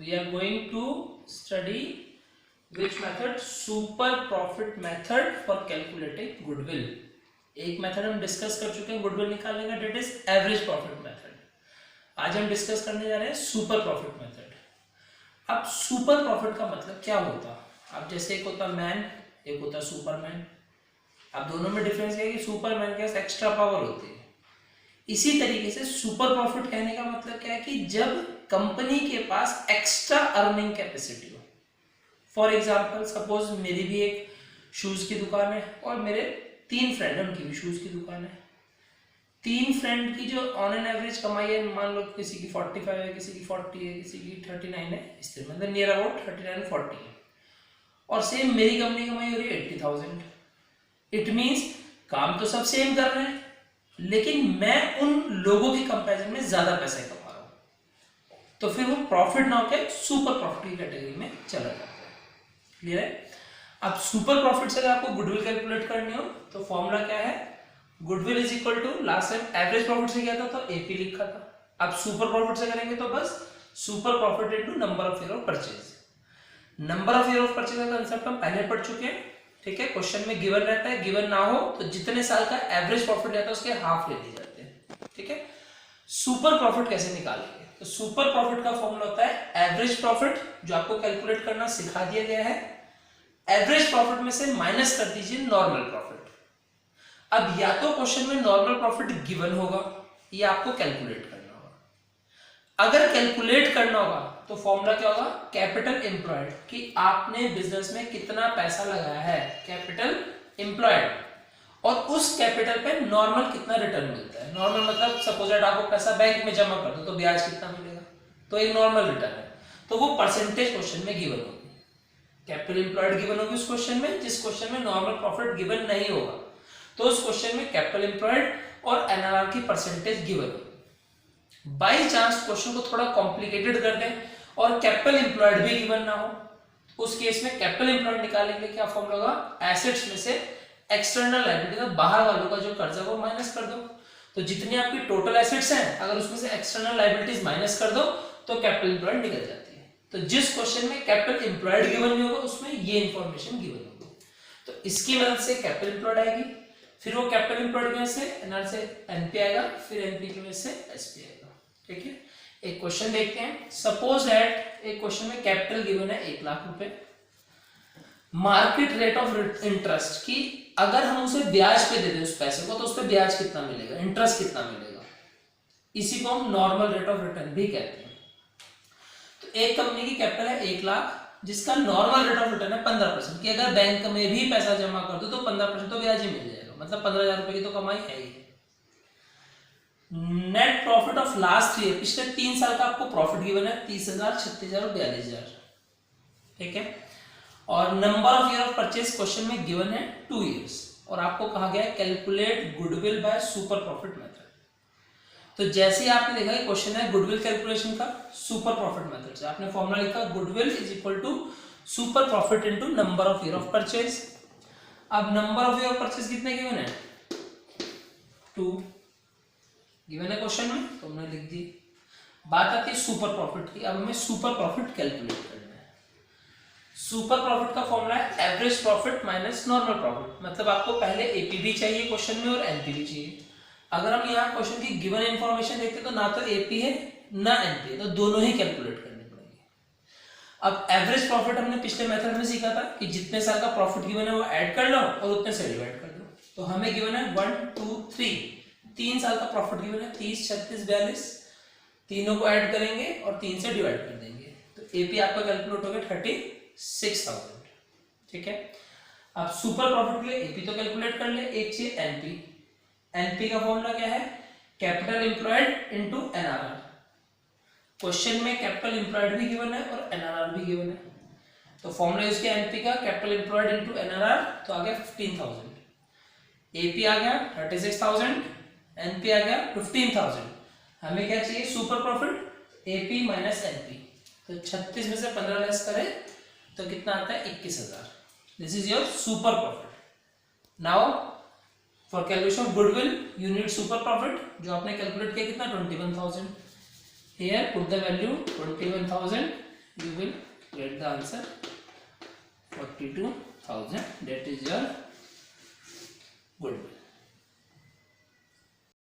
we are going to study which method? Super profit method for calculating goodwill. एक method हम discuss कर चुके हैं गुडविल निकालने का, that is average profit method. आज हम डिस्कस करने जा रहे हैं सुपर प्रॉफिट मेथड. अब सुपर प्रॉफिट का मतलब क्या होता? अब जैसे एक होता मैन, एक होता सुपरमैन. अब दोनों में डिफरेंस है कि सुपरमैन के पास एक्स्ट्रा पावर होती है. इसी तरीके से सुपर प्रॉफिट कहने का मतलब क्या है कि जब कंपनी के पास एक्स्ट्रा अर्निंग कैपेसिटी हो. फॉर एग्जाम्पल सपोज मेरी भी एक शूज की दुकान है और मेरे 3 फ्रेंड हैं, उनकी भी शूज की दुकान है. 3 फ्रेंड की जो ऑन एन एवरेज कमाई है, मान लो किसी की 45 है, किसी की 40 है, किसी की 39 है, इस तरह मतलब नियर अबाउट 39-40 है. और सेम मेरी कंपनी कमाई हो रही है 80,000. इट मीन्स काम तो सब सेम कर रहे हैं, लेकिन मैं उन लोगों के कंपैरिजन में ज्यादा पैसे कमा रहा हूं. तो फिर वो प्रॉफिट ना होकर सुपर प्रॉफिट की कैटेगरी में चला जाता है. क्लियर है? अब सुपर प्रॉफिट से अगर आपको गुडविल कैलकुलेट करनी हो तो फॉर्मूला क्या है? Goodwill is equal to, last time average profit से किया था तो एपी लिखा था. अब सुपर प्रॉफिट से करेंगे तो बस super profit into number of year of purchase. Number of year of purchase का कंसेप्ट हम पहले पढ़ चुके हैं. ठीक है, क्वेश्चन में गिवन रहता है, गिवन ना हो तो जितने साल का एवरेज प्रॉफिट रहता है उसके हाफ ले ली जाते हैं. ठीक है, सुपर प्रॉफिट कैसे निकालेंगे? तो सुपर प्रॉफिट का फॉर्मूला होता है एवरेज प्रॉफिट, जो आपको कैलकुलेट करना सिखा दिया गया है. एवरेज प्रॉफिट में से माइनस कर दीजिए नॉर्मल प्रॉफिट. अब या तो क्वेश्चन में नॉर्मल प्रॉफिट गिवन होगा या आपको कैलकुलेट करना होगा. अगर कैलकुलेट करना होगा तो फॉर्मूला क्या होगा? कैपिटल एम्प्लॉयड, कि आपने बिजनेस में कितना पैसा लगाया है, कैपिटल एम्प्लॉयड, और उस कैपिटल पे नॉर्मल कितना रिटर्न मिलता है. नॉर्मल मतलब सपोज दैट आपको पैसा बैंक में जमा कर दो तो ब्याज कितना मिलेगा, तो एक नॉर्मल रिटर्न है. तो वो परसेंटेज क्वेश्चन में गिवन होगी. कैपिटल एम्प्लॉयड गिवन होगी उस क्वेश्चन में. जिस क्वेश्चन में नॉर्मल प्रॉफिट गिवन नहीं होगा तो उस क्वेश्चन में कैपिटल एम्प्लॉयड और एनआरआर की परसेंटेज गिवन होगी. बाई चांस क्वेश्चन को थोड़ा कॉम्प्लिकेटेड कर दें और कैपिटल एम्प्लॉयड भी गिवन ना हो, उस केस में कैपिटल एम्प्लॉयड निकालने के लिए क्या फॉर्मूला होगा? एसेट्स में से एक्सटर्नल लायबिलिटी का, बाहर वालों का जो कर्जा वो माइनस कर दो. तो जितनी आपकी टोटल एसेट्स हैं अगर उसमें से एक्सटर्नल लायबिलिटीज माइनस कर दो तो कैपिटल एम्प्लॉयड निकल जाती है. तो जिस क्वेश्चन में कैपिटल एम्प्लॉयड गिवन नहीं होगा उसमें ये इंफॉर्मेशन गिवन होगी. तो इसकी मदद से कैपिटल एम्प्लॉयड आएगी, फिर वो कैपिटल एम्प्लॉयड में से एनआर से एनपी आएगा, फिर एनपी की वजह से एसपी आएगा. ठीक है, एक क्वेश्चन देखते हैं. सपोज दैट एक क्वेश्चन में कैपिटल गिवन है 1 लाख रुपए, मार्केट रेट ऑफ इंटरेस्ट की अगर हम उसे ब्याज पे दे दें उस पैसे को तो उस पे ब्याज कितना मिलेगा, इंटरेस्ट कितना मिलेगा. इसी को हम नॉर्मल रेट ऑफ रिटर्न भी कहते हैं. तो एक कंपनी की कैपिटल है 1 लाख जिसका नॉर्मल रेट ऑफ रिटर्न है 15%, कि अगर बैंक में भी पैसा जमा कर दो तो 15% तो ब्याज ही मिल जाएगा, मतलब 15,000 रुपए की तो कमाई है ही. Net profit of last year, पिछले 3 साल का आपको प्रॉफिट गिवन है 30,000, 36,000 और 42,000. ठीक है, और number of year of purchase question में गिवन है 2 इयर्स, और आपको कहा गया है calculate goodwill by super profit method. तो जैसे ही आपने देखा कि क्वेश्चन है गुडविल कैलकुलेशन का सुपर प्रॉफिट मेथड से, आपने फॉर्मूला लिखा goodwill is equal to super profit into number of year of purchase. अब number of year of purchase कितने गिवन है? 2 गिवन है क्वेश्चन में, तो हमने लिख दी. बात आती है सुपर प्रॉफिट की. अब हमें सुपर प्रॉफिट कैलकुलेट करना है. सुपर प्रॉफिट का फॉर्मूला है average profit minus normal profit. मतलब आपको पहले एपी भी चाहिए क्वेश्चन में और एनपी भी चाहिए. अगर हम यहाँ क्वेश्चन की गिवन इंफॉर्मेशन देखते तो ना तो एपी है ना एनपी है, तो दोनों ही कैलकुलेट करने पड़ेंगे. अब एवरेज प्रॉफिट हमने पिछले मेथड में सीखा था कि जितने साल का प्रॉफिट गिवन है वो ऐड कर लो और उतने से डिवाइड कर दो. तो हमें गिवन है 1 2 3, 3 साल का प्रॉफिट गिवन है 30, 36, 42. तीनों को ऐड करेंगे और 3 से डिवाइड कर देंगे तो एपी आपका कैलकुलेट हो गया 36,000. ठीक है, अब सुपर प्रॉफिट के लिए एपी तो कैलकुलेट कर ले, एक चाहिए एनपी. एनपी का फॉर्मूला क्या है? Capital employed into NRR. Question में कैपिटल एम्प्लॉयड भी गिवन है और एनआरआर भी गिवन है. तो फॉर्मूला इसके एनपी का कैपिटल एम्प्लॉयड इनटू एनआरआर, तो आ गया 15,000. एपी आ गया 36,000, एनपी आ गया 15,000. हमें क्या चाहिए? Super profit. AP minus NP, तो 36 में से 15 लेस करें तो कितना आता है? 21,000. This is your super profit. Now for calculation of goodwill you need super profit, जो आपने कैलकुलेट किया कितना? 21,000. Here put the value 21,000 you will get the answer 42,000. That is your goodwill.